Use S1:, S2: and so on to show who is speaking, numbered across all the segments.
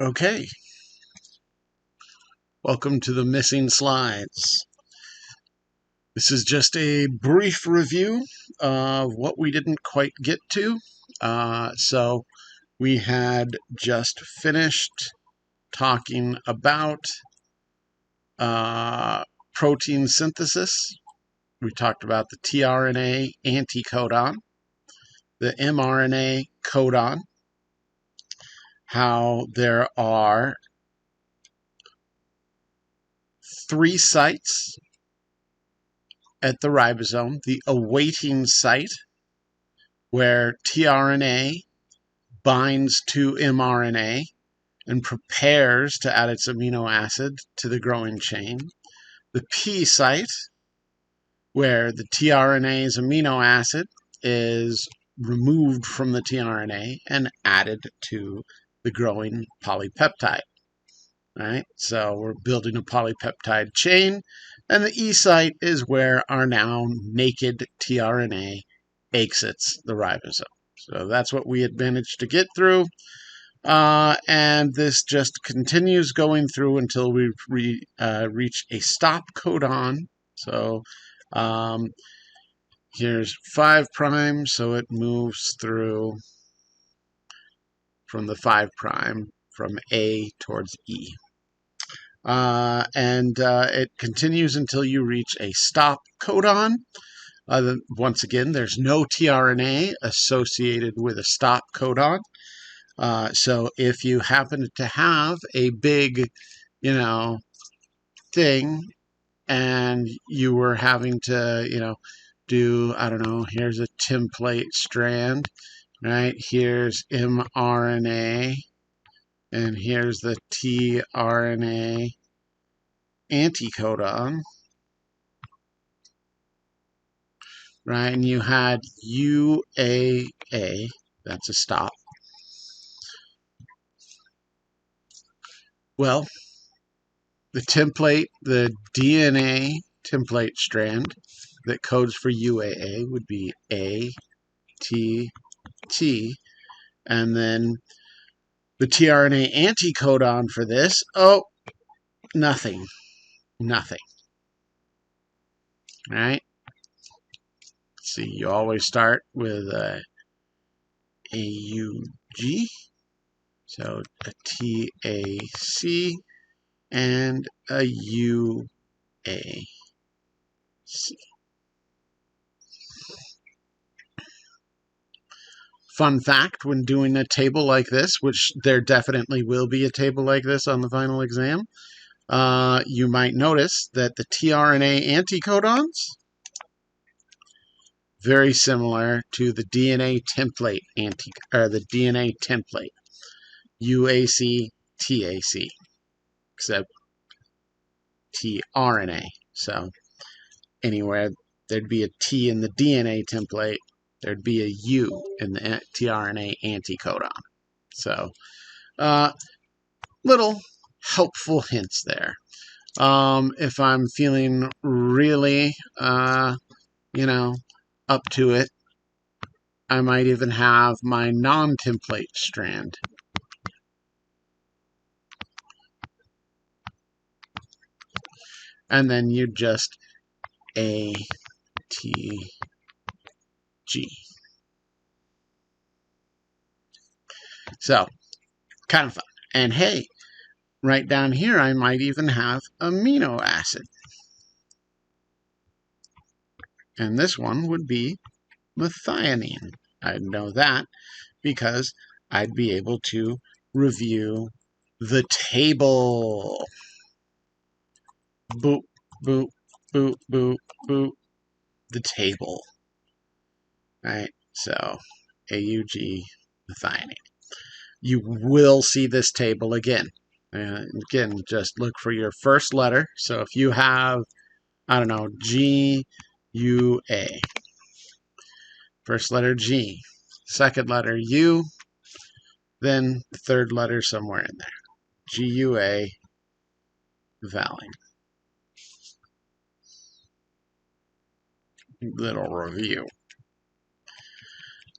S1: Okay, welcome to the missing slides. This is just a brief review of what we didn't quite get to. So we had just finished talking about protein synthesis. We talked about the tRNA anticodon, the mRNA codon, how there are 3 sites at the ribosome: the awaiting site, where tRNA binds to mRNA and prepares to add its amino acid to the growing chain; the P site, where the tRNA's amino acid is removed from the tRNA and added to the growing polypeptide. Right? So we're building a polypeptide chain, and the E site is where our now naked tRNA exits the ribosome. So that's what we had managed to get through, and this just continues going through until we reach a stop codon. So here's 5 prime, so it moves through from the 5 prime from A towards E. And it continues until you reach a stop codon. Once again, there's no tRNA associated with a stop codon. So if you happen to have a big, thing, and you were having to, do, I don't know, here's a template strand, right? Here's mRNA, and here's the tRNA anticodon, right? And you had UAA, that's a stop. Well, the DNA template strand that codes for UAA would be A, T, T, and then the tRNA anticodon for this, nothing. Nothing. All right? See, you always start with a AUG, so a TAC, and a UAC. Fun fact, when doing a table like this, which there definitely will be a table like this on the final exam, you might notice that the tRNA anticodons, very similar to the DNA template the DNA template, UAC, TAC, except tRNA. So anywhere there'd be a T in the DNA template, there'd be a U in the tRNA anticodon. So little helpful hints there. If I'm feeling really, up to it, I might even have my non-template strand. And then you just A, T, G. So, kind of fun. And hey, right down here, I might even have amino acid. And this one would be methionine. I'd know that because I'd be able to review the table. Boop, boop, boop, boop, boop. The table. Right? So, AUG, methionine. You will see this table again. Again, just look for your first letter. So if you have, I don't know, G, U, A. First letter G, second letter U, then the third letter somewhere in there. G-U-A, valine. Little review.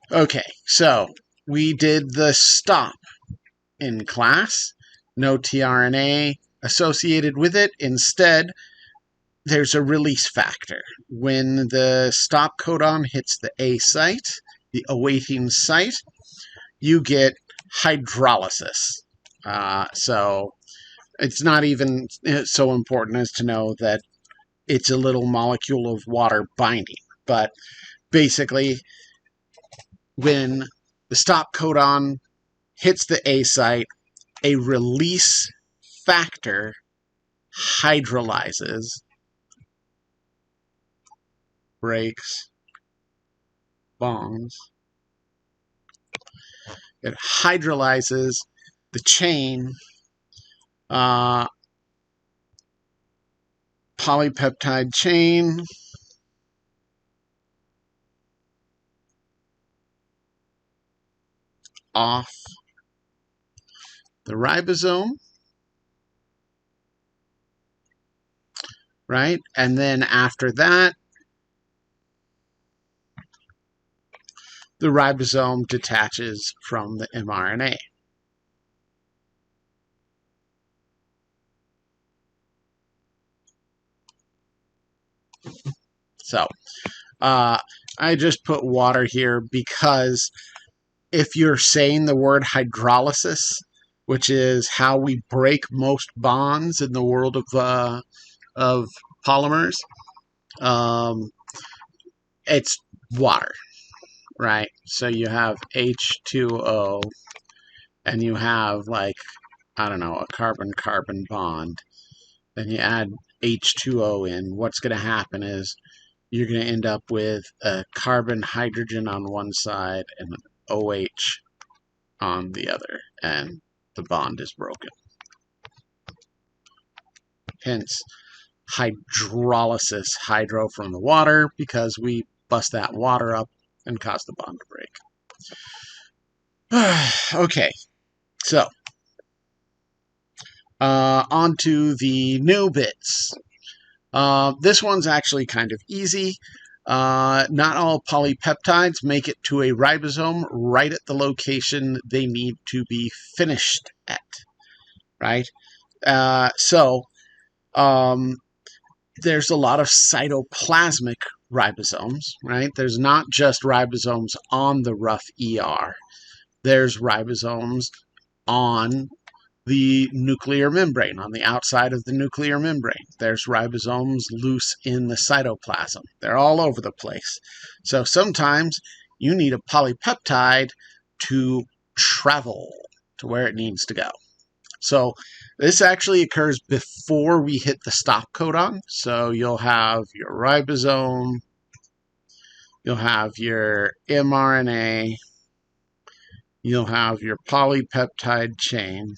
S1: Okay, so we did the stop in class. no tRNA associated with it. Instead, there's a release factor. When the stop codon hits the A site, the awaiting site, you get hydrolysis. So it's not even so important as to know that it's a little molecule of water binding. But basically, when the stop codon hits the A site, a release factor hydrolyzes, breaks bonds. It hydrolyzes the chain, polypeptide chain, off the ribosome, right? And then after that, the ribosome detaches from the mRNA. So I just put water here because if you're saying the word hydrolysis, which is how we break most bonds in the world of polymers, it's water, right? So you have H2O, and you have, like, I don't know, a carbon-carbon bond. Then you add H2O in. What's going to happen is you're going to end up with a carbon-hydrogen on one side and an OH on the other, and the bond is broken. Hence, hydrolysis, hydro from the water, because we bust that water up and cause the bond to break. Okay, so on to the new bits. This one's actually kind of easy. Not all polypeptides make it to a ribosome right at the location they need to be finished at, right? So there's a lot of cytoplasmic ribosomes, right? There's not just ribosomes on the rough ER. There's ribosomes on the nuclear membrane, on the outside of the nuclear membrane. There's ribosomes loose in the cytoplasm. They're all over the place. So sometimes you need a polypeptide to travel to where it needs to go. So this actually occurs before we hit the stop codon. So you'll have your ribosome, you'll have your mRNA, you'll have your polypeptide chain,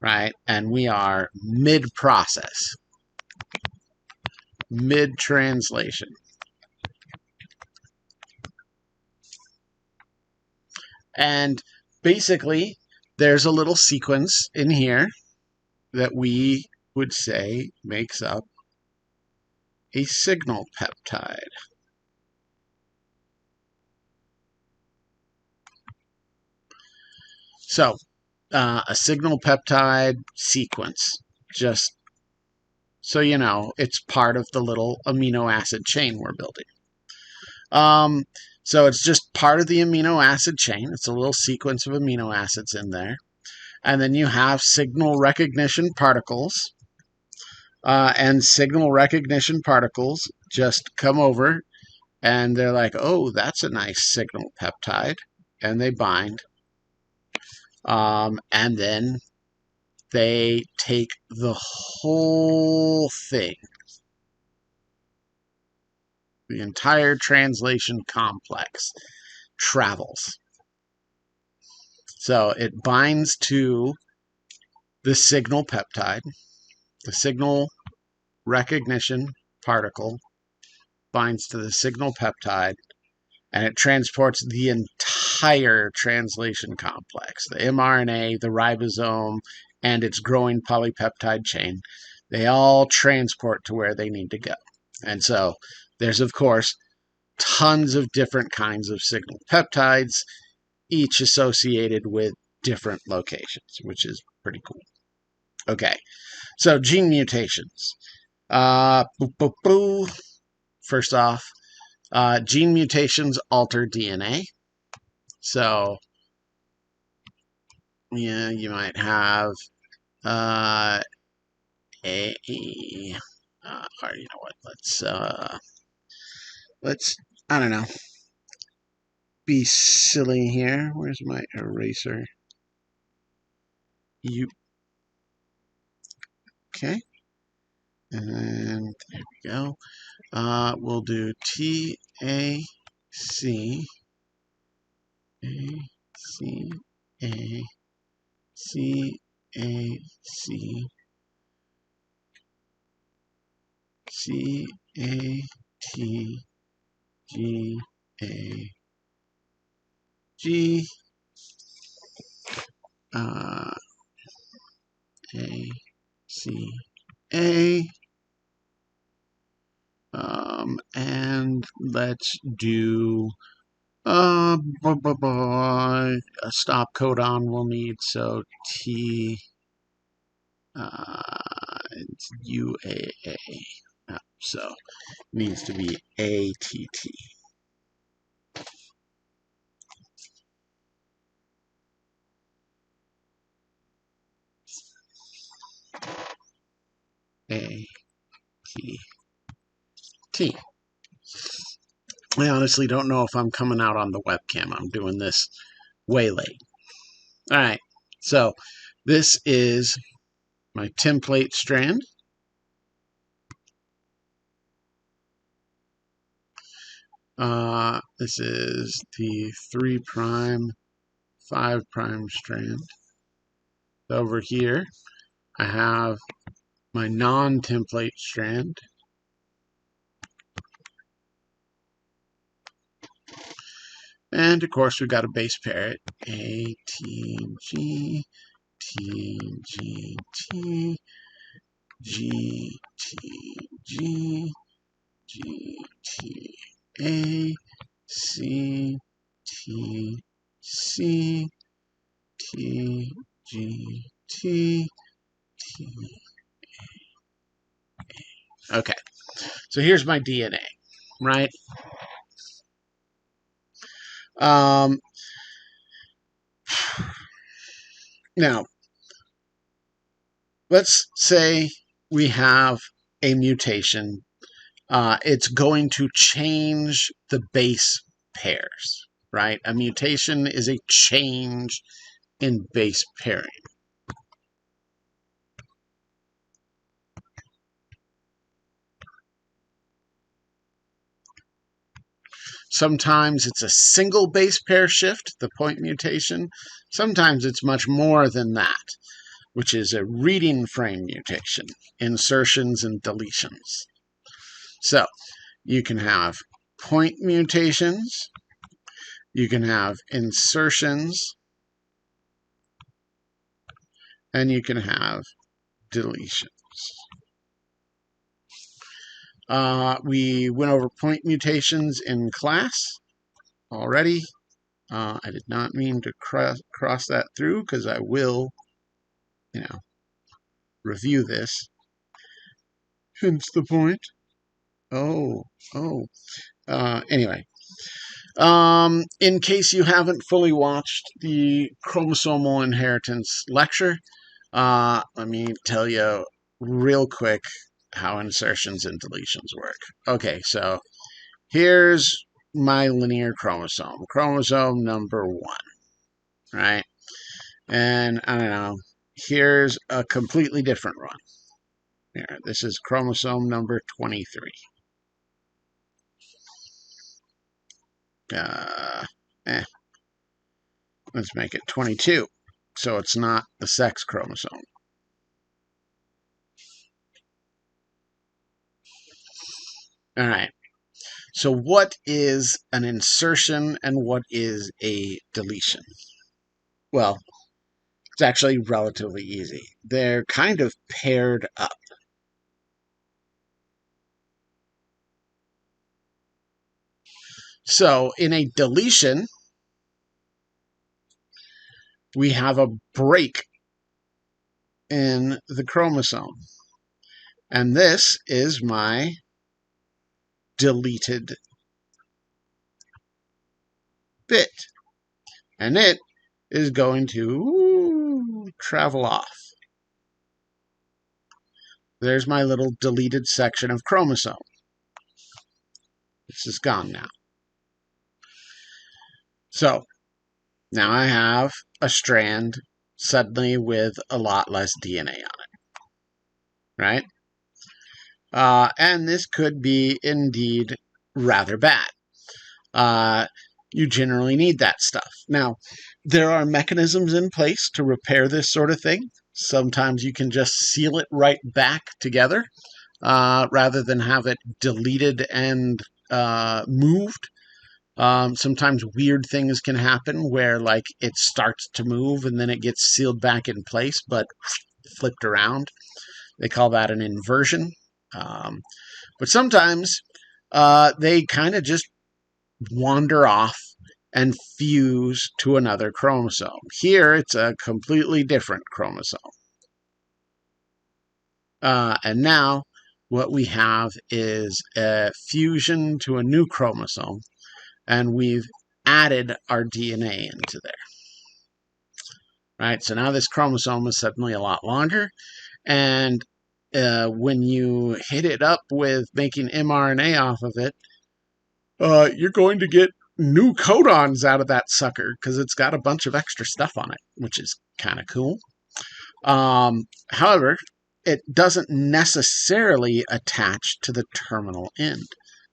S1: right? And we are mid-process, mid-translation. And basically, there's a little sequence in here that we would say makes up a signal peptide. So, a signal peptide sequence, just so you know, it's part of the little amino acid chain we're building. So it's just part of the amino acid chain. It's a little sequence of amino acids in there. And then you have signal recognition particles. And signal recognition particles just come over and they're like, oh, that's a nice signal peptide. And they bind. And then they take the whole thing, the entire translation complex travels. So it binds to the signal peptide, the signal recognition particle binds to the signal peptide, and it transports the entire translation complex, the mRNA, the ribosome, and its growing polypeptide chain. They all transport to where they need to go. And so there's, of course, tons of different kinds of signal peptides, each associated with different locations, which is pretty cool. Okay, so gene mutations. Boo, boo, boo. First off, gene mutations alter DNA. So, yeah, you might have uh, a, or you know what? Let's I don't know, be silly here. Where's my eraser? You okay? And there we go. We'll do TAC C A C A C C A T G A G A C A. And let's do a stop codon we'll need, so T it's UAA. So needs to be ATT. ATT. I honestly don't know if I'm coming out on the webcam. I'm doing this way late. All right, so this is my template strand. This is the 3', 5' strand. Over here, I have my non-template strand. And of course, we've got a base pair, A, T, G, T, G, T, G, T, G, G, T, A, C, T, C, T, G, T, T. Okay, so here's my DNA, right? Now, let's say we have a mutation. It's going to change the base pairs, right? A mutation is a change in base pairing. Sometimes it's a single base pair shift, the point mutation. Sometimes it's much more than that, which is a reading frame mutation, insertions and deletions. So you can have point mutations, you can have insertions, and you can have deletions. We went over point mutations in class already. I did not mean to cross that through because I will, review this. Hence the point. Anyway, in case you haven't fully watched the chromosomal inheritance lecture, let me tell you real quick how insertions and deletions work. Okay, so here's my linear chromosome, chromosome number 1, right? And I don't know, here's a completely different one. Here, this is chromosome number 23. Let's make it 22, so it's not the sex chromosome. All right. So what is an insertion and what is a deletion? Well, it's actually relatively easy. They're kind of paired up. So in a deletion, we have a break in the chromosome. And this is my deleted bit. And it is going to travel off. There's my little deleted section of chromosome. This is gone now. So now I have a strand suddenly with a lot less DNA on it, right? And this could be indeed rather bad. You generally need that stuff. Now, there are mechanisms in place to repair this sort of thing. Sometimes you can just seal it right back together rather than have it deleted and moved. Sometimes weird things can happen where like it starts to move and then it gets sealed back in place but flipped around. They call that an inversion. But sometimes they kind of just wander off and fuse to another chromosome. Here, it's a completely different chromosome. And now, what we have is a fusion to a new chromosome, and we've added our DNA into there. Right, so now this chromosome is suddenly a lot longer, and when you hit it up with making mRNA off of it, you're going to get new codons out of that sucker because it's got a bunch of extra stuff on it, which is kind of cool. However, it doesn't necessarily attach to the terminal end.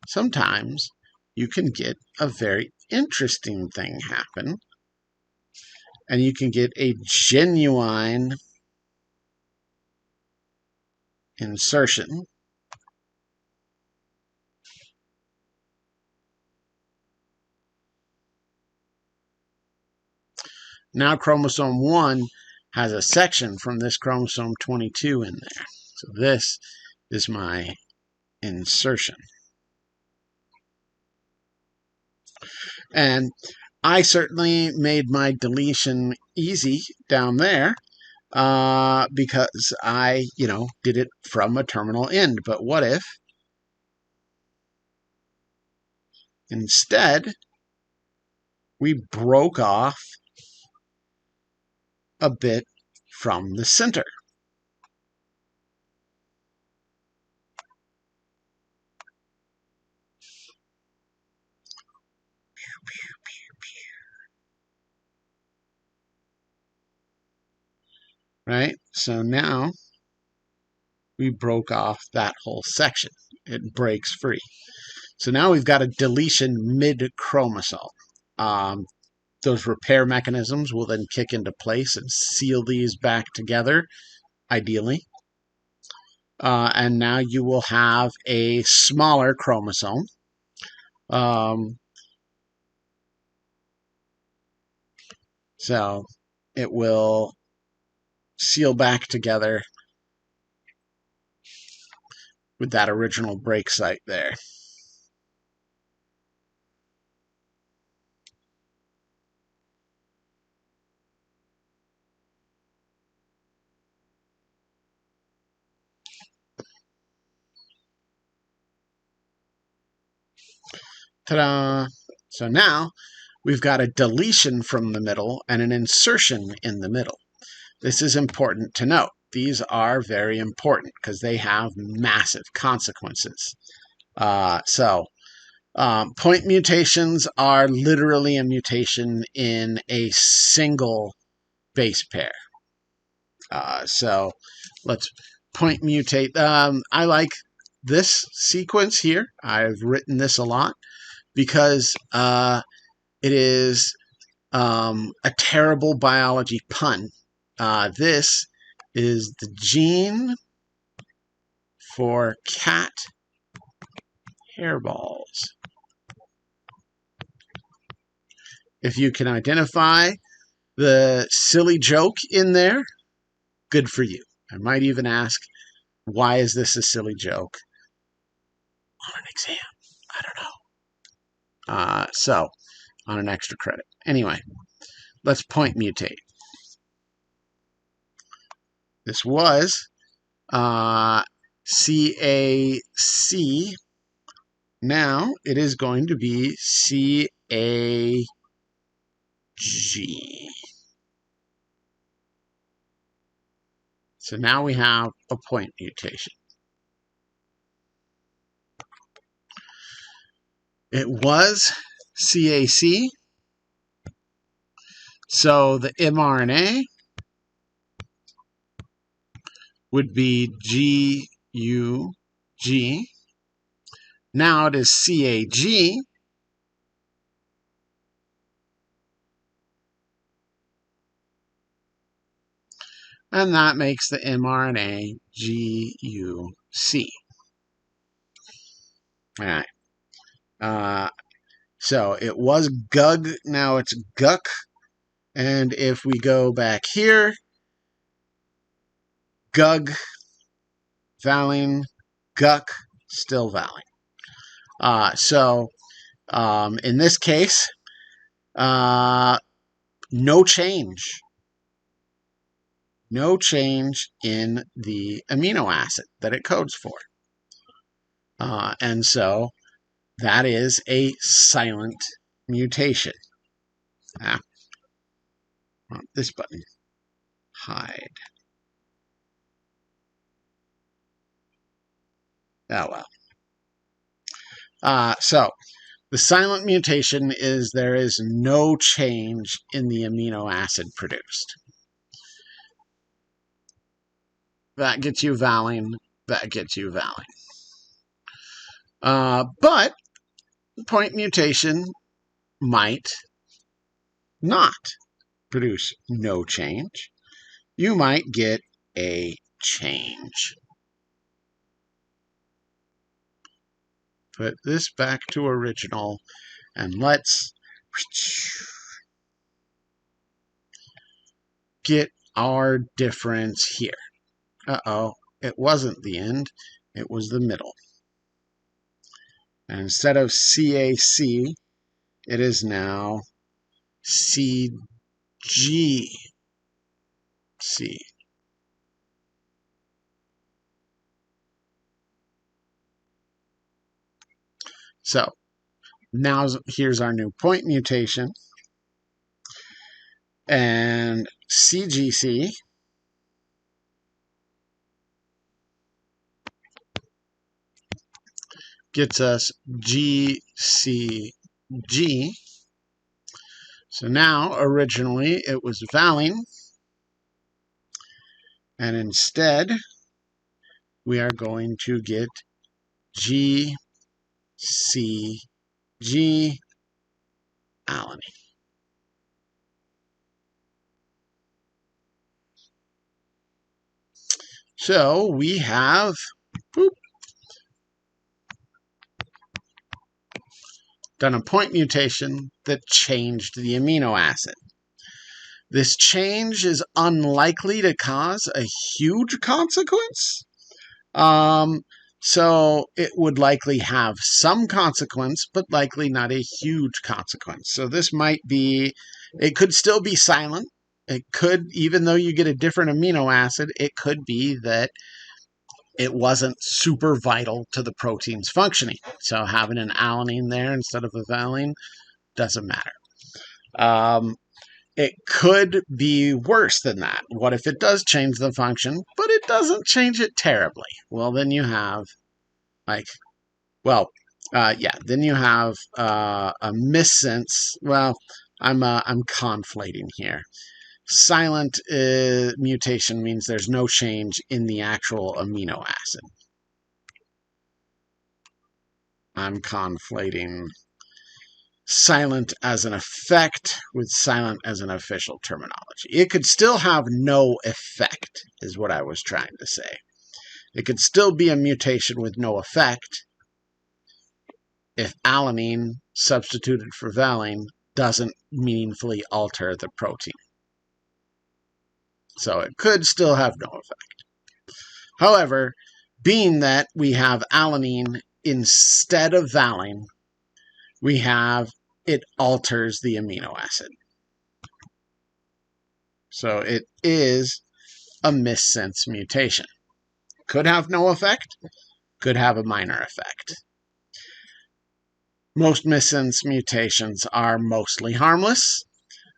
S1: Sometimes you can get a very interesting thing happen, and you can get a genuine insertion. Now chromosome 1 has a section from this chromosome 22 in there. So this is my insertion. And I certainly made my deletion easy down there because I, did it from a terminal end. But what if instead we broke off a bit from the center? Right? So now we broke off that whole section. It breaks free. So now we've got a deletion mid-chromosome. Those repair mechanisms will then kick into place and seal these back together, ideally. And now you will have a smaller chromosome. So it will seal back together with that original break site there. Ta-da! So now we've got a deletion from the middle and an insertion in the middle. This is important to note. These are very important because they have massive consequences. Point mutations are literally a mutation in a single base pair. So let's point mutate. I like this sequence here. I've written this a lot because it is a terrible biology pun. This is the gene for cat hairballs. If you can identify the silly joke in there, good for you. I might even ask, why is this a silly joke on an exam? I don't know. So, on an extra credit. Anyway, let's point mutate. This was CAC. Now it is going to be CAG. So now we have a point mutation. It was CAC. So the mRNA would be GUG. Now it is CAG. And that makes the mRNA GUC. All right. So it was GUG, now it's GUC. And if we go back here, GUG, valine, GUC, still valine. So in this case, no change. No change in the amino acid that it codes for. And so that is a silent mutation. This button. Hide. Oh well. So the silent mutation is there is no change in the amino acid produced. That gets you valine. That gets you valine. But point mutation might not produce no change. You might get a change. Put this back to original, and let's get our difference here. Uh-oh, it wasn't the end, it was the middle. And instead of CAC, it is now CGC. So now here's our new point mutation. And CGC gets us GCG. So now, originally, it was valine. And instead, we are going to get GCG alanine. So we have done a point mutation that changed the amino acid. This change is unlikely to cause a huge consequence. So it would likely have some consequence, but likely not a huge consequence. So this might be, it could still be silent. It could, even though you get a different amino acid, it could be that it wasn't super vital to the protein's functioning. So having an alanine there instead of a valine doesn't matter. It could be worse than that. What if it does change the function, but it doesn't change it terribly? Well, then you have, then you have a missense. Well, I'm conflating here. Silent mutation means there's no change in the actual amino acid. I'm conflating silent as an effect with silent as an official terminology. It could still have no effect, is what I was trying to say. It could still be a mutation with no effect if alanine substituted for valine doesn't meaningfully alter the protein. So it could still have no effect. However, being that we have alanine instead of valine, we have it alters the amino acid. So it is a missense mutation. Could have no effect, could have a minor effect. Most missense mutations are mostly harmless,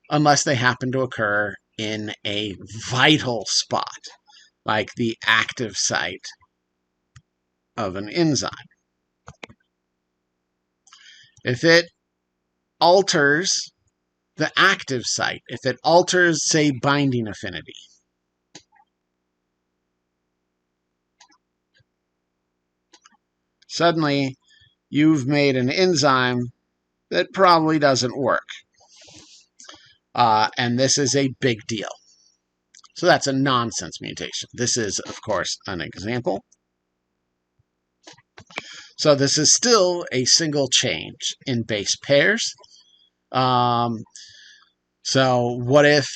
S1: unless they happen to occur in a vital spot, like the active site of an enzyme. If it alters the active site, if it alters, say, binding affinity, suddenly you've made an enzyme that probably doesn't work. And this is a big deal. So that's a nonsense mutation. This is, of course, an example. So this is still a single change in base pairs. So what if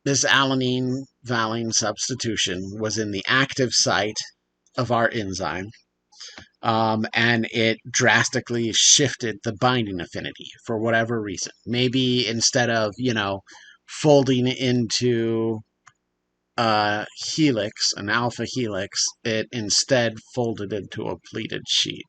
S1: this alanine-valine substitution was in the active site of our enzyme, and it drastically shifted the binding affinity for whatever reason? Maybe instead of, folding into a helix, an alpha helix, it instead folded into a pleated sheet.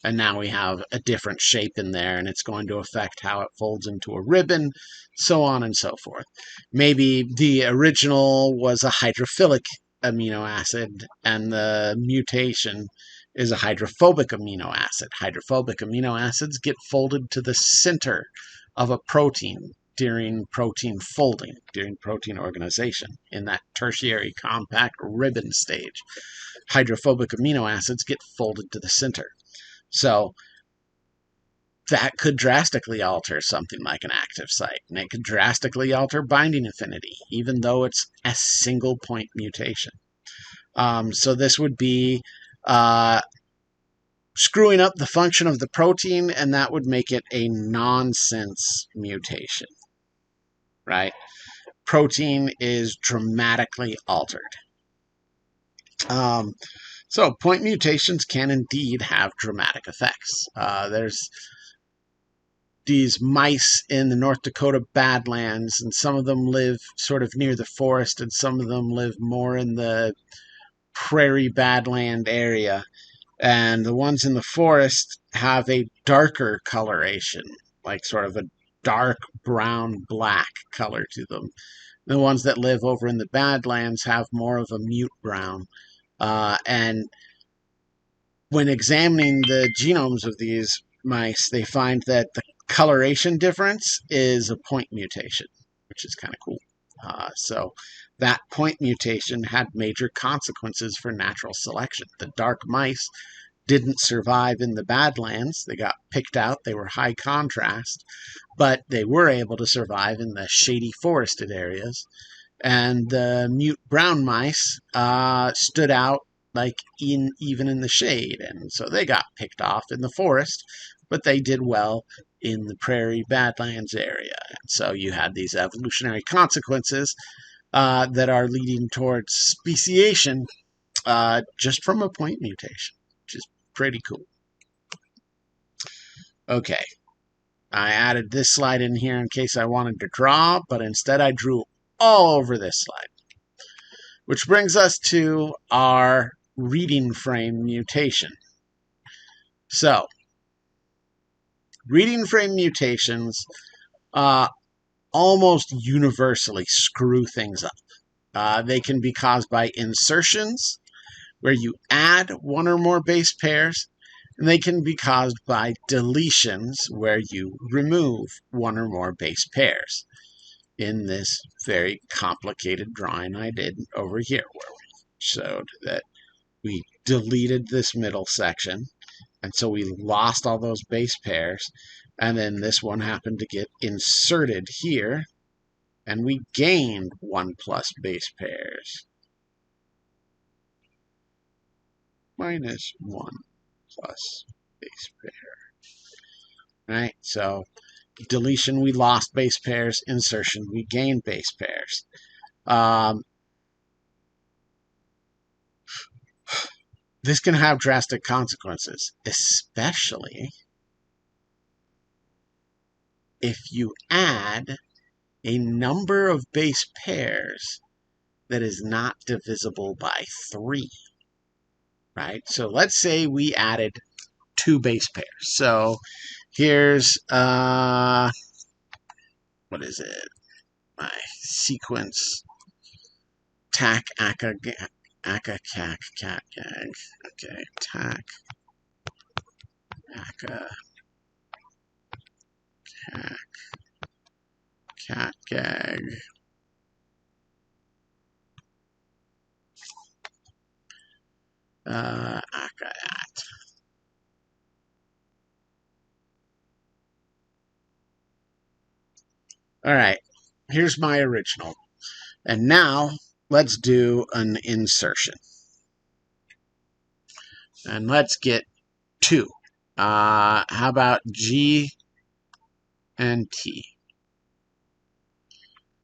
S1: And now we have a different shape in there, and it's going to affect how it folds into a ribbon, so on and so forth. Maybe the original was a hydrophilic amino acid, and the mutation is a hydrophobic amino acid. Hydrophobic amino acids get folded to the center of a protein during protein folding, during protein organization, in that tertiary compact ribbon stage. Hydrophobic amino acids get folded to the center. So that could drastically alter something like an active site, and it could drastically alter binding affinity, even though it's a single point mutation. So this would be screwing up the function of the protein, and that would make it a nonsense mutation, right? Protein is dramatically altered. So point mutations can indeed have dramatic effects. There's these mice in the North Dakota Badlands, and some of them live sort of near the forest, and some of them live more in the prairie badland area. And the ones in the forest have a darker coloration, like sort of a dark brown black color to them. The ones that live over in the Badlands have more of a mute brown. And when examining the genomes of these mice, they find that the coloration difference is a point mutation, which is kind of cool. So that point mutation had major consequences for natural selection. The dark mice didn't survive in the Badlands. They got picked out. They were high contrast, but they were able to survive in the shady forested areas. And the mute brown mice stood out like even in the shade, and so they got picked off in the forest, but they did well in the prairie badlands area. And so you had these evolutionary consequences that are leading towards speciation just from a point mutation, which is pretty cool. Okay, I added this slide in here in case I wanted to draw, but instead I drew all over this slide. Which brings us to our reading frame mutation. So, reading frame mutations almost universally screw things up. They can be caused by insertions, where you add one or more base pairs, and they can be caused by deletions, where you remove one or more base pairs. In this very complicated drawing I did over here, where we showed that we deleted this middle section, and so we lost all those base pairs, and then this one happened to get inserted here, and we gained 1 plus base pairs. Minus 1 plus base pair. Right? So deletion, we lost base pairs. Insertion, we gained base pairs. This can have drastic consequences, especially if you add a number of base pairs that is not divisible by 3, right? So let's say we added 2 base pairs. So here's, what is it? My sequence, tac, aka, cac, cat, gag. Okay, tac, aka, cac, cat, gag. Aka, at. All right, here's my original. And now let's do an insertion. And let's get 2. How about G and T?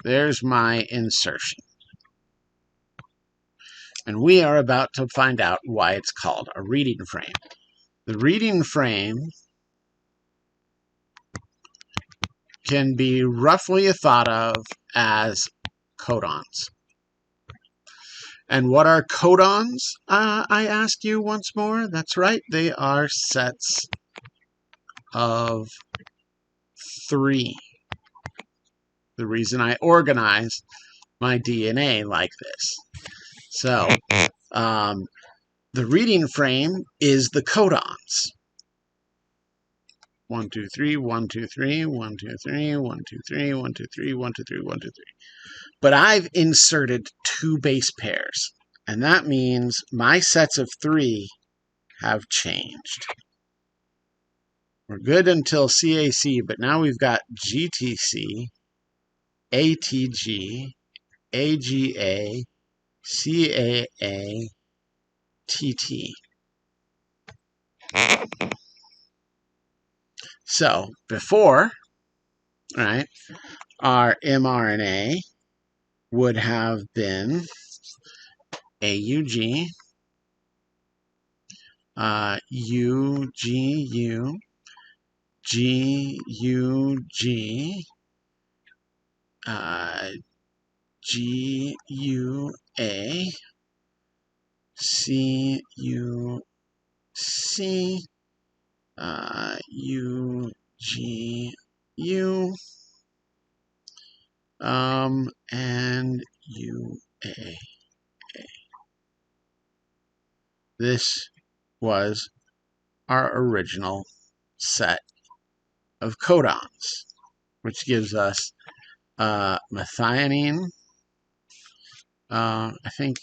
S1: There's my insertion. And we are about to find out why it's called a reading frame. The reading frame can be roughly thought of as codons. And what are codons? I asked you once more. That's right. They are sets of 3. The reason I organize my DNA like this. So, the reading frame is the codons. 1, 2, 3, 1, 2, 3, 1, 2, 3, 1, 2, 3, 1, 2, 3, 1, 2, 3, 1, 2, 3. But I've inserted 2 base pairs, and that means my sets of 3 have changed. We're good until CAC, but now we've got GTC, ATG, AGA, CAA, TT. So before, right, our mRNA would have been AUG, UGU, GUG, GUA, CUC, UGU, and UAA. This was our original set of codons, which gives us methionine. I think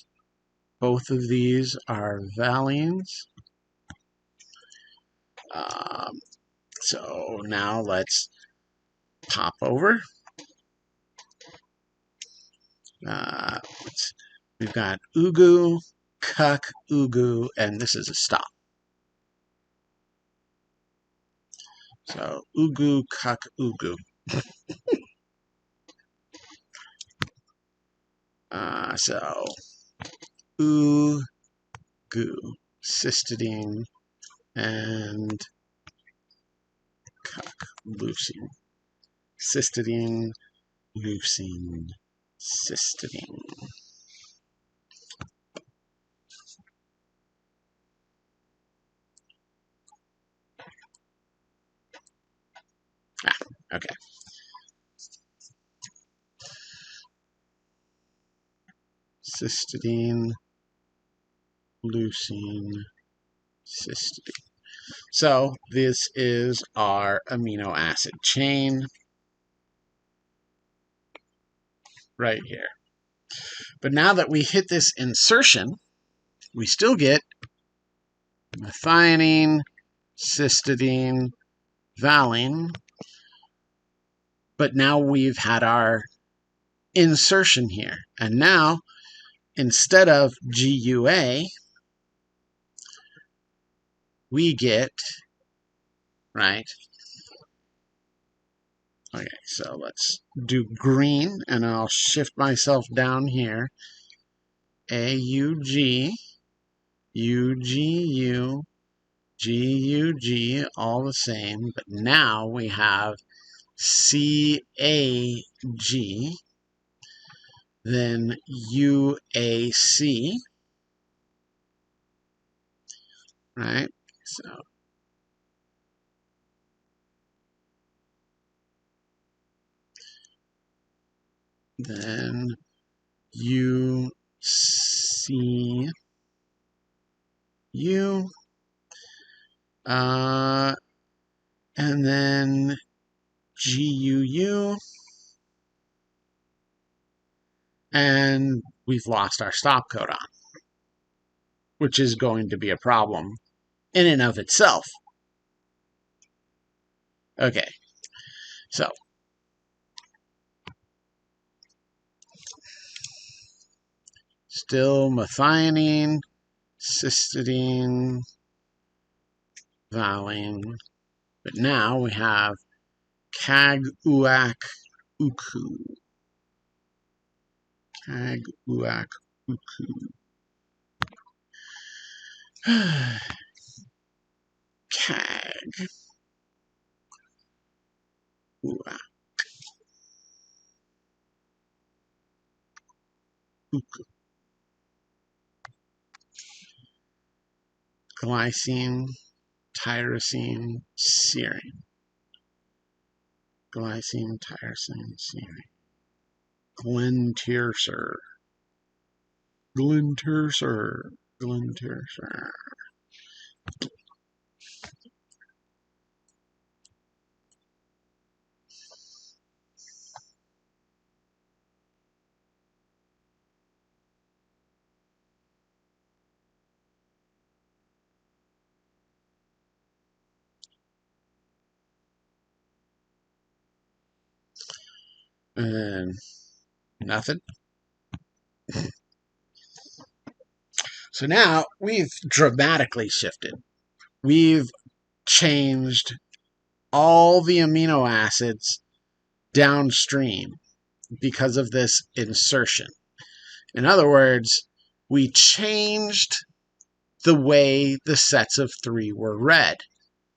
S1: both of these are valines. So now let's pop over. We've got ugu, cuck, ugu, and this is a stop. So ugu, cuck, ugu. So ugu, cysteine, and cuck, leucine. Cysteine, leucine, cysteine. Okay. Cysteine, leucine, cysteine. So this is our amino acid chain right here. But now that we hit this insertion, we still get methionine, cysteine, valine. But now we've had our insertion here. And now, instead of GUA, we get, right? Okay, so let's do green, and I'll shift myself down here. AUG, UGU, GUG, all the same, but now we have CAG, then UAC, right? So then UCU, and then GUU, and we've lost our stop codon, which is going to be a problem in and of itself. Okay, so still methionine, cytidine, valine, but now we have CAG-UAC uku. CAG-UAC uku. CAG-UAC uku. Glycine, tyrosine, serine. Glycine, tyrosine, serine. Glentirser. Glentirser. Glentirser. And nothing. So now we've dramatically shifted. We've changed all the amino acids downstream because of this insertion. In other words, we changed the way the sets of 3 were read.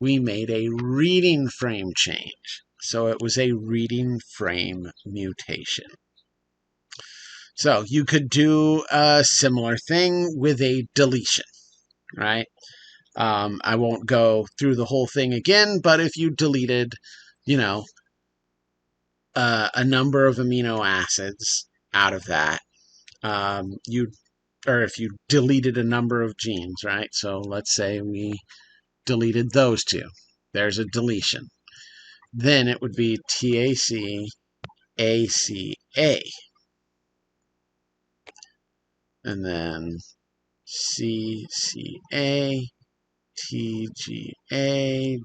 S1: We made a reading frame change. So it was a reading frame mutation. So you could do a similar thing with a deletion, right? I won't go through the whole thing again, but if you deleted, a number of amino acids out of that, or if you deleted a number of genes, right? So let's say we deleted those 2. There's a deletion. Then it would be TAC, ACA. And then CCA, TGA,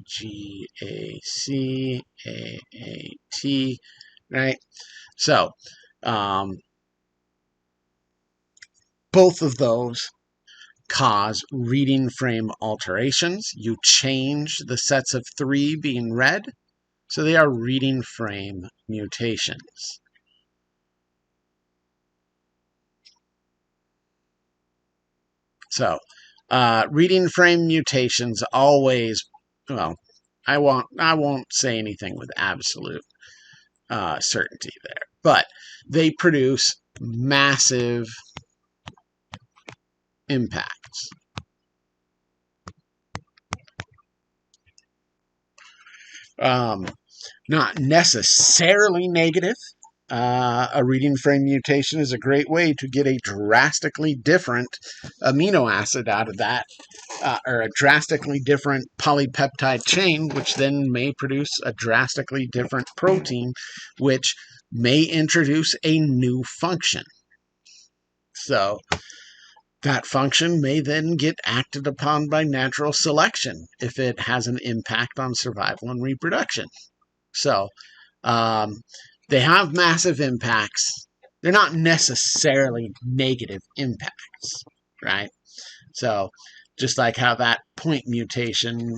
S1: GAC, AAT, right? So, both of those cause reading frame alterations. You change the sets of 3 being read, so they are reading frame mutations. So, reading frame mutations always, well, I won't say anything with absolute certainty there, but they produce massive impacts. Not necessarily negative. A reading frame mutation is a great way to get a drastically different amino acid out of that, or a drastically different polypeptide chain, which then may produce a drastically different protein, which may introduce a new function. So that function may then get acted upon by natural selection if it has an impact on survival and reproduction. So they have massive impacts. They're not necessarily negative impacts, right? So just like how that point mutation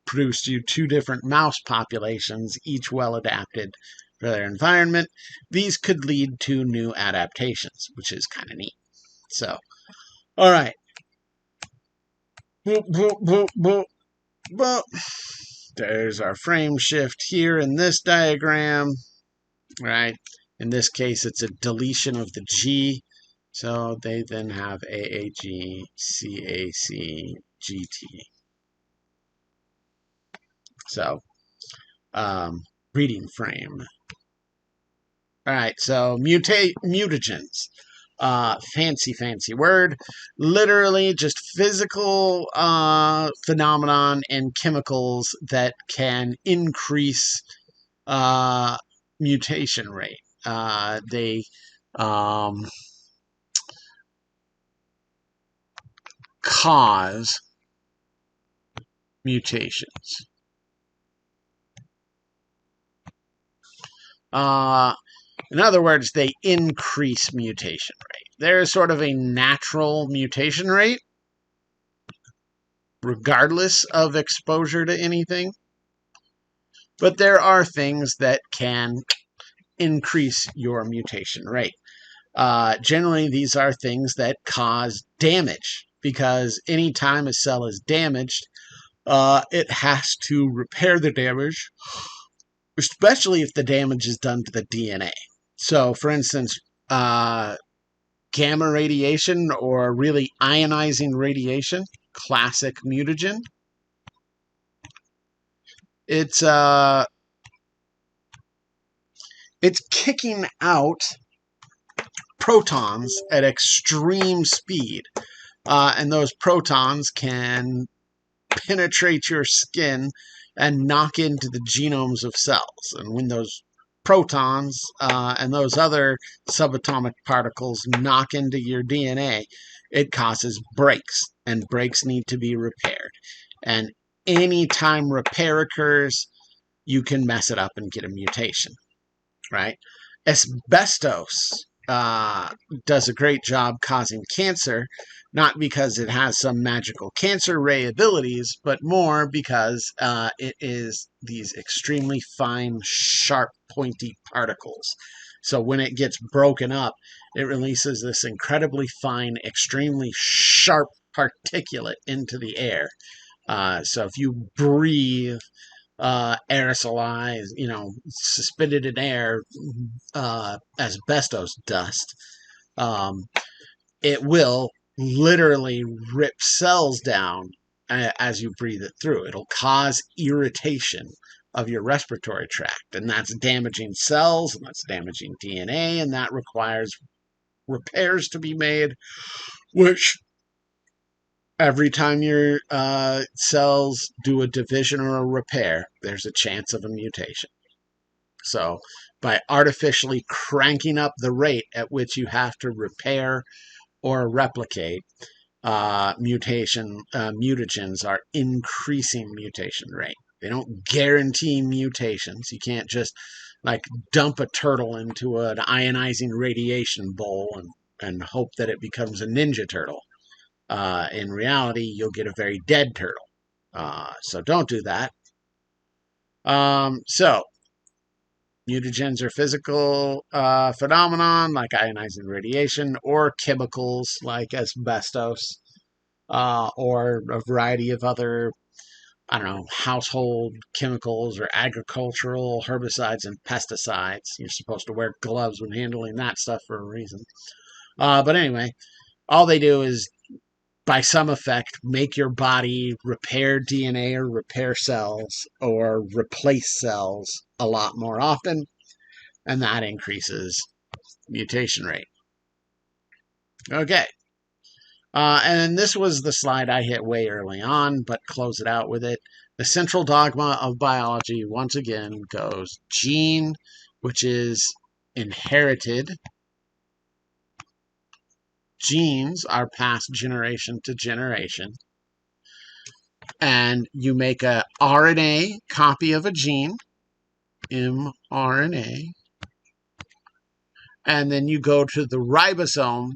S1: produced you 2 different mouse populations, each well adapted for their environment, these could lead to new adaptations, which is kind of neat. So, all right. Boop, boop, boop, boop, boop. there's our frame shift here in this diagram, right? In this case, it's a deletion of the G. So they then have AAG, CAC, GT. So, reading frame. All right, so mutagens. Fancy word. Literally just physical phenomenon and chemicals that can increase mutation rate. They cause mutations. In other words, they increase mutation rate. There is sort of a natural mutation rate, regardless of exposure to anything. But there are things that can increase your mutation rate. Generally, these are things that cause damage, because anytime a cell is damaged, it has to repair the damage, especially if the damage is done to the DNA. So, for instance, gamma radiation, or really ionizing radiation, classic mutagen. It's kicking out protons at extreme speed, and those protons can penetrate your skin and knock into the genomes of cells. And when those protons and those other subatomic particles knock into your DNA, it causes breaks, and breaks need to be repaired. And anytime repair occurs, you can mess it up and get a mutation, right? Asbestos does a great job causing cancer, not because it has some magical cancer ray abilities, but more because it is these extremely fine, sharp, pointy particles. So when it gets broken up, it releases this incredibly fine, extremely sharp particulate into the air. So if you breathe aerosolized, suspended in air asbestos dust, it will literally rip cells down as you breathe it through. It'll cause irritation of your respiratory tract, and that's damaging cells, and that's damaging DNA, and that requires repairs to be made, which every time your cells do a division or a repair, there's a chance of a mutation. So by artificially cranking up the rate at which you have to repair or replicate, mutagens are increasing mutation rate. They don't guarantee mutations. You can't just dump a turtle into an ionizing radiation bowl and hope that it becomes a ninja turtle. In reality, you'll get a very dead turtle. So don't do that. So mutagens are physical phenomenon like ionizing radiation, or chemicals like asbestos, or a variety of other, household chemicals or agricultural herbicides and pesticides. You're supposed to wear gloves when handling that stuff for a reason. But anyway, all they do is, by some effect, make your body repair DNA or repair cells or replace cells a lot more often, and that increases mutation rate. Okay. And this was the slide I hit way early on, but close it out with it. The central dogma of biology, once again, goes gene, which is inherited. Genes are passed generation to generation. And you make a RNA copy of a gene, mRNA, and then you go to the ribosome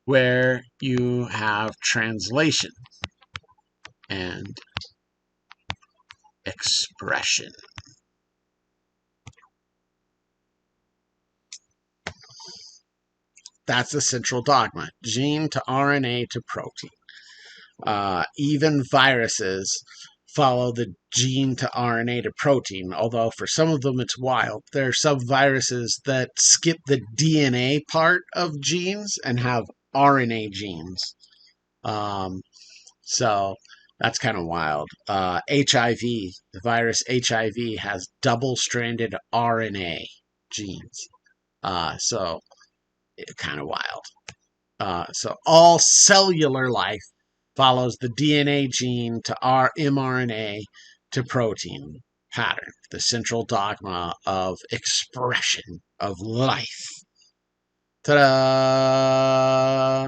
S1: where you have translation and expression. That's the central dogma, gene to RNA to protein. Even viruses follow the gene to RNA to protein, although for some of them it's wild. There are some viruses that skip the DNA part of genes and have RNA genes. So that's kind of wild. HIV, the virus HIV has double-stranded RNA genes. So kind of wild. So all cellular life follows the DNA gene to mRNA to protein pattern, the central dogma of expression of life. Ta-da!